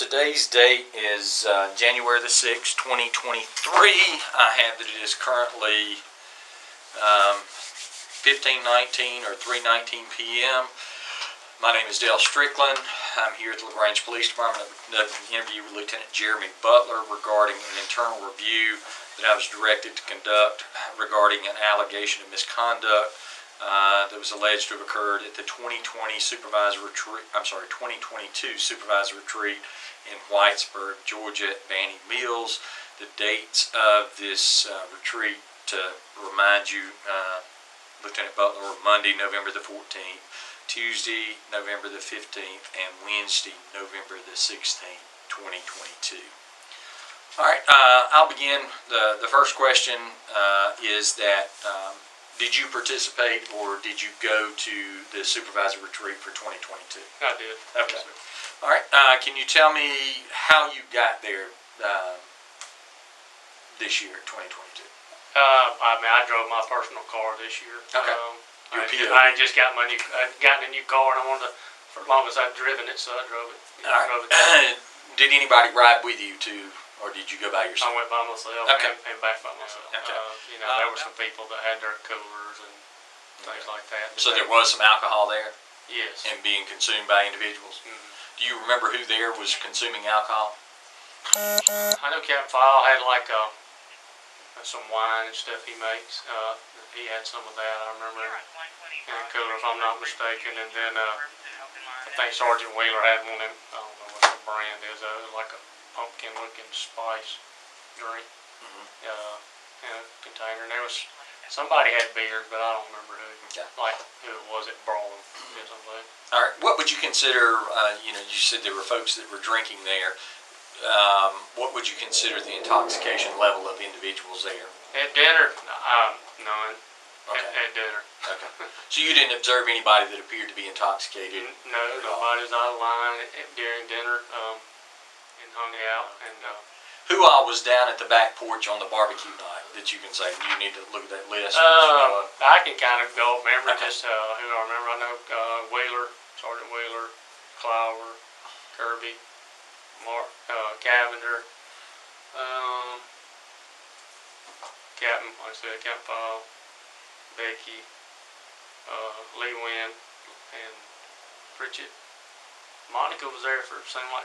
today's date is January the 6th, 2023. I have that it is currently 15:19 or 3:19 p.m. My name is Dale Strickland. I'm here at the LaGrange Police Department. I'm conducting an interview with Lieutenant Jeremy Butler regarding an internal review that I was directed to conduct regarding an allegation of misconduct that was alleged to have occurred at the 2022 Supervisor Retreat in Whitesburg, Georgia, at Banny Mills. The dates of this retreat, to remind you, Lieutenant Butler, were Monday, November the 14th, Tuesday, November the 15th, and Wednesday, November the 16th, 2022. All right, I'll begin. The first question is that did you participate or did you go to the Supervisor Retreat for 2022? I did. Okay. All right. Can you tell me how you got there this year, 2022? I drove my personal car this year. Okay. I just got I'd gotten a new car and I wanted to, for as long as I'd driven it, so I drove it. All right. Did anybody ride with you or did you go by yourself? I went by myself. Okay. And back by myself. Okay. There were some people that had their coolers and things like that. So there was some alcohol there? Yes. And being consumed by individuals? Mm-hmm. Do you remember who there was consuming alcohol? I know Captain Pheil had some wine and stuff he makes. He had some of that, I remember, in the cooler, if I'm not mistaken. And then I think Sergeant Wheeler had one in, I don't know what the brand is, like a pumpkin-looking spice drink in a container. And there was, somebody had beers, but I don't remember who. Okay. Like who it was that brought them or something. All right. What would you consider, you said there were folks that were drinking there. What would you consider the intoxication level of individuals there? At dinner, none. Okay. At dinner. Okay. So you didn't observe anybody that appeared to be intoxicated? No, nobody was out of line during dinner and hung out. And who all was down at the back porch on the barbecue night that you can say? You need to look at that list. I can kind of go remember just who I remember. I know Wheeler, Sergeant Wheeler, Clower, Kirby, Mark, Cavender, Captain, like I said, Captain Pheil, Becky, Lee Wynn, and Pritchett. Monica was there for, seemed like,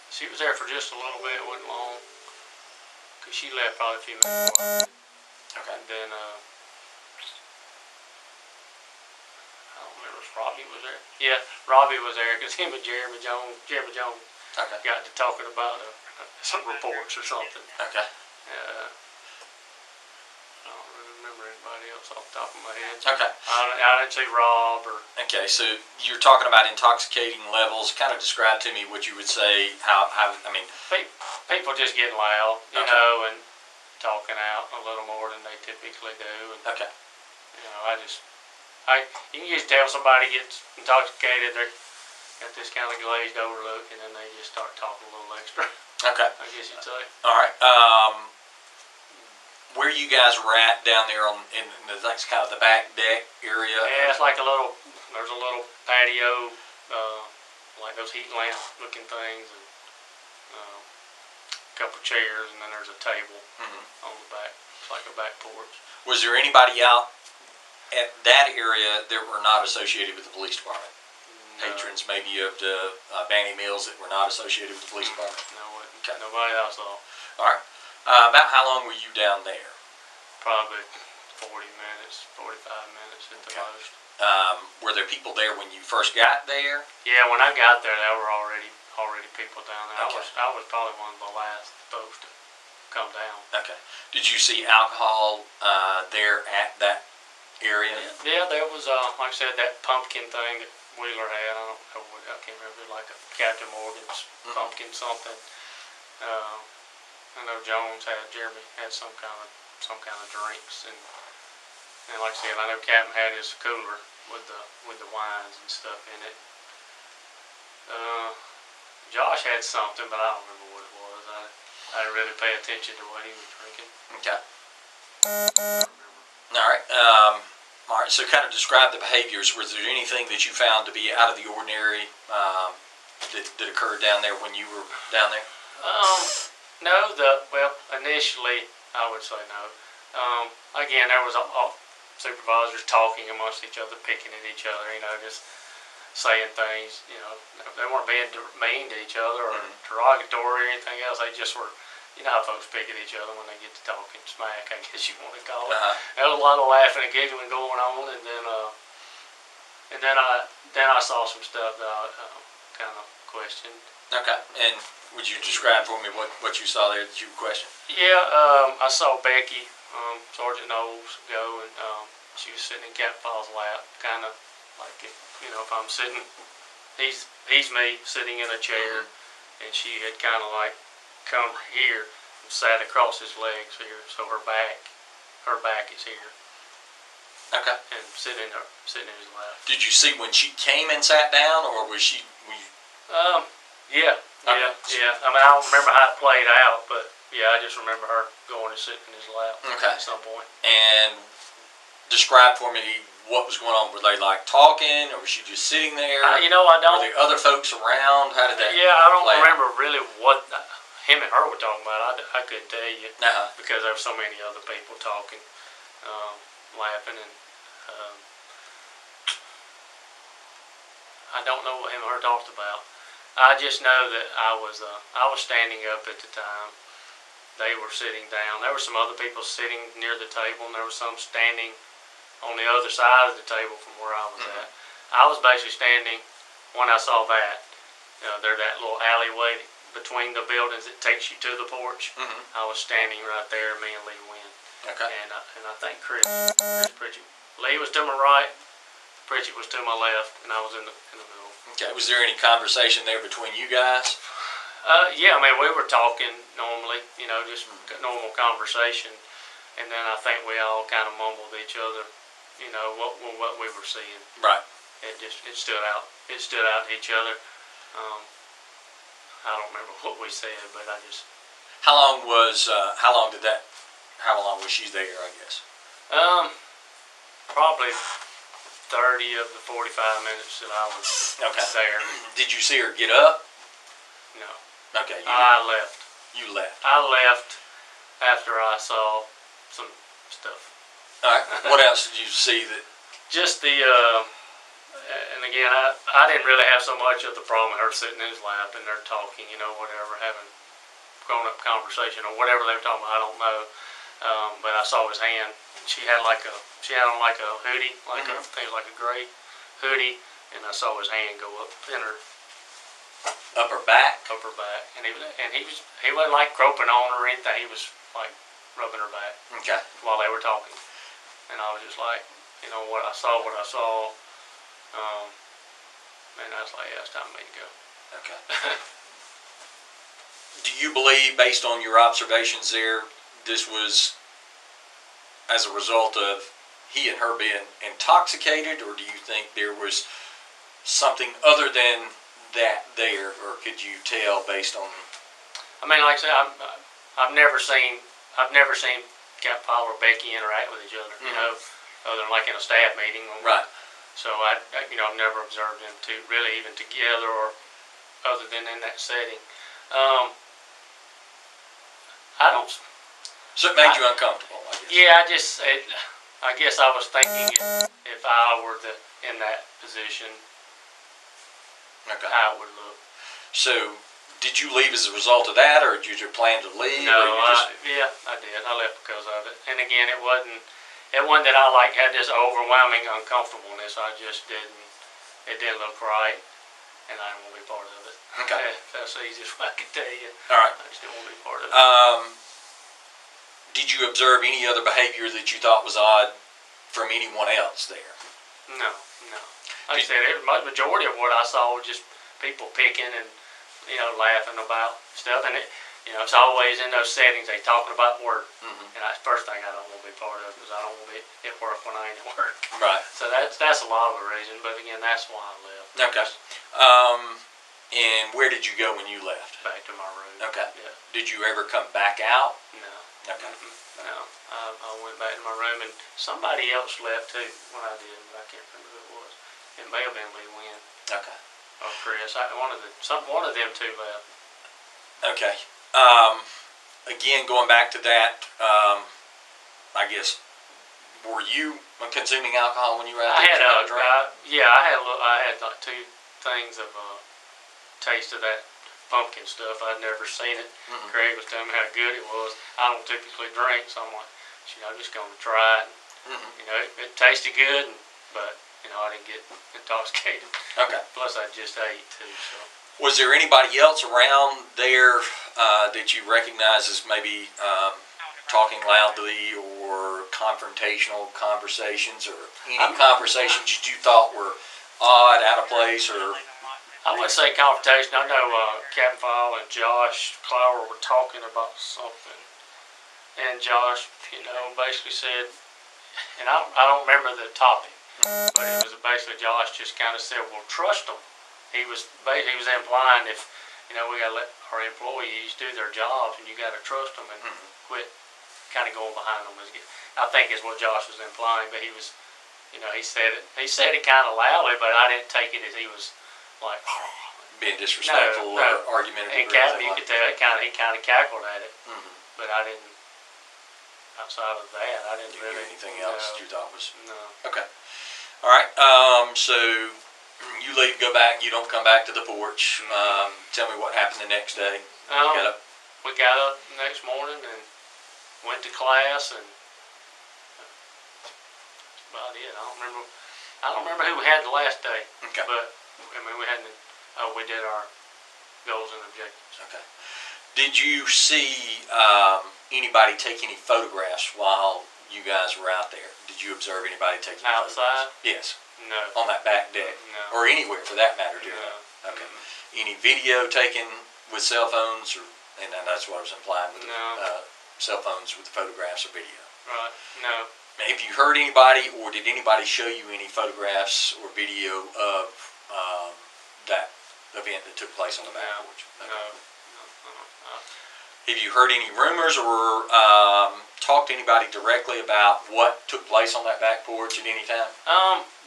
she was there for just a little bit, it wasn't long, because she left probably a few minutes before. Okay. And then, I don't remember if Robbie was there. Yeah, Robbie was there, because him and Jeremy Jones got to talking about some reports or something. Okay. I don't really remember anybody else off the top of my head. Okay. I didn't see Rob or. Okay, so you're talking about intoxicating levels. Kind of describe to me what you would say. People just getting loud, you know, and talking out a little more than they typically do. And, okay. You can just tell somebody gets intoxicated. They're got this kind of glazed over look, and then they just start talking a little extra. Okay. I guess you'd say. All right. Where you guys were at down there in that's kind of the back deck area? Yeah, it's like there's a little patio, like those heat lamp looking things, and a couple chairs, and then there's a table on the back. It's like a back porch. Was there anybody out at that area that were not associated with the police department? No. Patrons maybe of the Banny Mills that were not associated with the police department? No, okay. Nobody else saw. All right. About how long were you down there? Probably 40 minutes, 45 minutes at the most. Were there people there when you first got there? Yeah, when I got there, there were already people down there. Okay. I was probably one of the last folks to come down. Okay. Did you see alcohol there at that area? Yeah, there was, like I said, that pumpkin thing that Wheeler had. I don't know what, I can't remember, like a Captain Morgan's pumpkin something. I know Jeremy had some kind of drinks, and like I said, I know Captain had his cooler with the wines and stuff in it. Josh had something, but I don't remember what it was. I didn't really pay attention to what he was drinking. Okay. All right. All right. So, kind of describe the behaviors. Was there anything that you found to be out of the ordinary that occurred down there when you were down there? No, initially, I would say no. Again, there was all supervisors talking amongst each other, picking at each other, just saying things, they weren't being mean to each other or derogatory or anything else. They just were, how folks pick at each other when they get to talking smack, I guess you want to call it. There was a lot of laughing and giggling going on, and then I saw some stuff that I kind of questioned. Okay, and would you describe for me what you saw there that you questioned? Yeah, I saw Becky, Sergeant Noles, go, and she was sitting in Captain Pheil's lap, kind of like if I'm sitting, he's me sitting in a chair, and she had kind of like come here and sat across his legs here, so her back is here. Okay. And sitting in his lap. Did you see when she came and sat down, or were you? Yeah. I mean, I don't remember how it played out, but yeah, I just remember her going and sitting in his lap at some point. And describe for me what was going on. Were they like talking, or was she just sitting there? I don't. Were there other folks around? How did that? Yeah, I don't remember really what him and her were talking about. I couldn't tell you because there were so many other people talking, laughing, and I don't know what him and her talked about. I just know that I was standing up at the time. They were sitting down. There were some other people sitting near the table, and there was some standing on the other side of the table from where I was at. I was basically standing when I saw that. There's that little alleyway between the buildings that takes you to the porch. I was standing right there, me and Lee Wynn. Okay. And I think Chris Pritchett. Lee was to my right, Pritchett was to my left, and I was in the middle. Okay. Was there any conversation there between you guys? Yeah, I mean, we were talking normally, just normal conversation, and then I think we all kind of mumbled to each other, what we were seeing. Right. It stood out. It stood out to each other. I don't remember what we said, but I just. How long was she there? I guess. Probably 30 of the 45 minutes that I was there. Did you see her get up? No. Okay. I left. You left. I left after I saw some stuff. All right. What else did you see that? Just the, and again, I didn't really have so much of the problem with her sitting in his lap and they're talking, whatever, having grown-up conversation or whatever they were talking about, I don't know. But I saw his hand. She had on like a hoodie, like I think it was like a gray hoodie, and I saw his hand go up in her upper back, and he wasn't like groping on her or anything. He was like rubbing her back. Okay. While they were talking, and I was just like, what I saw, and I was like, yeah, it's time for me to go. Okay. Do you believe, based on your observations there, this was as a result of he and her being intoxicated, or do you think there was something other than that there, or could you tell based on? I mean, like I said, I've never seen Captain Pheil or Becky interact with each other, other than like in a staff meeting. Right. So I've never observed them two really even together or other than in that setting. I don't. So it made you uncomfortable, I guess. Yeah, I guess I was thinking if I were in that position, how it would look. So, did you leave as a result of that, or did you plan to leave? No, yeah, I did. I left because of it. And again, it wasn't that I had this overwhelming uncomfortableness. It didn't look right, and I didn't want to be part of it. Okay. That's the easiest way I could tell you. All right. I just didn't want to be part of it. Did you observe any other behavior that you thought was odd from anyone else there? No. Like I said, the majority of what I saw was just people picking and, laughing about stuff. And it's always in those settings they talking about work. And that's the first thing I don't want to be part of because I don't want to be at work when I ain't at work. Right. So that's a lot of the reason. But again, that's why I left. Okay. And where did you go when you left? Back to my room. Okay. Yeah. Did you ever come back out? No. Okay. No. I went back to my room, and somebody else left too when I did, but I can't remember who it was. It may have been Lee Wynn. Okay. or Chris. One of them two left. Okay. Again, going back to that, I guess, were you consuming alcohol when you were out there? I had like 2 things of taste of that pumpkin stuff. I'd never seen it. Mm-hmm. Craig was telling me how good it was. I don't typically drink, so I'm like, I'm just going to try it. Mm-hmm. It tasted good, but I didn't get intoxicated. Okay. Plus, I just ate too. So. Was there anybody else around there that you recognize as maybe talking loudly or confrontational conversations, or any conversations that you thought were odd, out of place, or? I wouldn't say confrontation. I know Captain Pheil and Josh Clower were talking about something, and Josh, basically said, and I don't remember the topic, but it was basically Josh just kind of said, "Well, trust them." He was implying if we got to let our employees do their jobs, and you got to trust them and quit kind of going behind them. I think is what Josh was implying, but he was, he said it kind of loudly, but I didn't take it as he was like being disrespectful or argumentative. And Captain, you could tell he kind of cackled at it, but I didn't. Outside of that, I didn't hear anything else that you thought was okay. All right. So you leave, go back. You don't come back to the porch. Tell me what happened the next day. We got up the next morning and went to class, and that's about it. I don't remember who we had the last day. Okay. But we did our goals and objectives. Okay. Did you see anybody take any photographs while you guys were out there? Did you observe anybody taking outside? Photographs? Yes. No. On that back deck? No. Or anywhere for that matter? No. Okay. Any video taken with cell phones, and that's what I was implying with cell phones with photographs or video? Right. No. Have you heard anybody, or did anybody show you any photographs or video of that event that took place on the back porch? Okay. No. Have you heard any rumors or talked to anybody directly about what took place on that back porch at any time?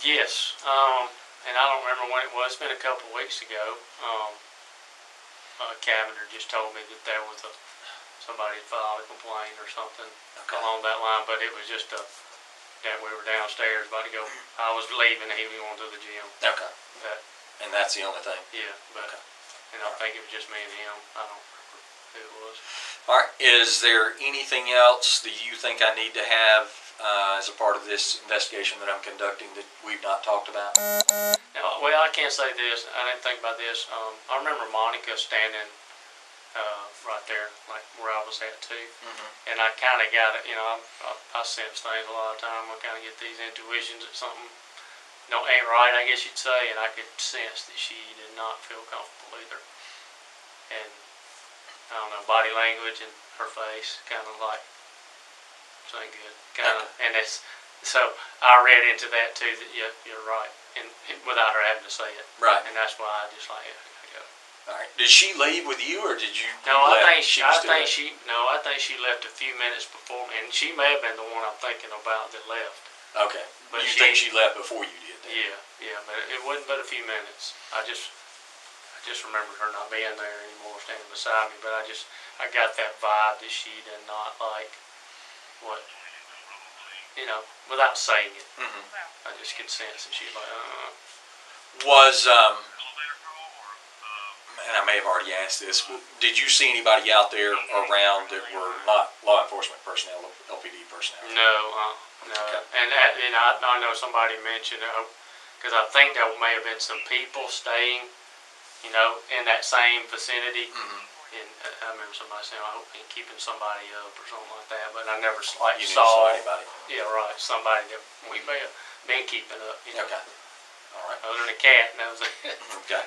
Yes. And I don't remember when it was. It's been a couple of weeks ago. Cavender just told me that there was somebody had filed a complaint or something along that line, but it was just that we were downstairs about to go. I was leaving and he was going to the gym. Okay. And that's the only thing? Yeah. But, and I think it was just me and him. I don't remember who it was. All right. Is there anything else that you think I need to have as a part of this investigation that I'm conducting that we've not talked about? Now, well, I can't say this. I didn't think about this. I remember Monica standing right there, like where I was at too. And I kind of got it. I sense things a lot of time. I kind of get these intuitions that something ain't right, I guess you'd say. And I could sense that she did not feel comfortable either. And I don't know, body language and her face, kind of like, this ain't good. And so I read into that too, that you're right, and without her having to say it. Right. And that's why I just like, I go. All right. Did she leave with you, or did you? No, I think she left a few minutes before me, and she may have been the one I'm thinking about that left. Okay. But you think she left before you did that? Yeah, but it wasn't but a few minutes. I just remembered her not being there anymore, standing beside me. But I got that vibe that she did not like what, without saying it. I just could sense that she's like, Was and I may have already asked this. Did you see anybody out there around that were not law enforcement personnel, LPD personnel? No. Okay. And I know somebody mentioned, because I think there may have been some people staying, in that same vicinity. And I remember somebody saying, I hope he ain't keeping somebody up or something like that. But I never saw anybody. Yeah, right. Somebody that we may have been keeping up. Okay. All right. Other than a cat, and that was it. Okay.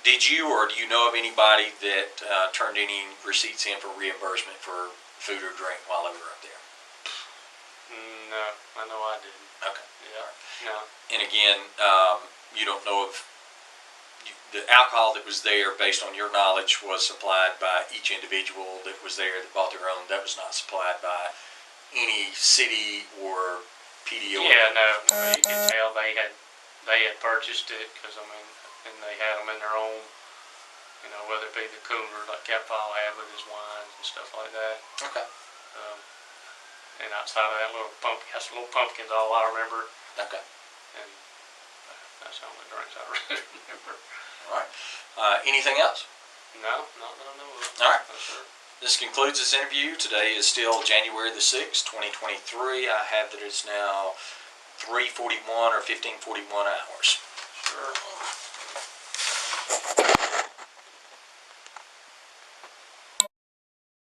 Did you or do you know of anybody that turned any receipts in for reimbursement for food or drink while they were up there? No, I know I didn't. Okay. Yeah. No. And again, you don't know if the alcohol that was there, based on your knowledge, was supplied by each individual that was there that bought their own. That was not supplied by any city or PDO. Yeah, no. You could tell they had they had purchased it, because I mean, and they had them in their own, you know, whether it be the cooler like Cap Pheil had with his wines and stuff like that. Okay. And outside of that, that's little pumpkins, all I remember. Okay. And that's the only drinks I really remember. All right. Anything else? No, not that I know of. All right. No, sir. This concludes this interview. Today is still January the 6th, 2023. I have that it's now 3:41 or 15:41 hours. Sure.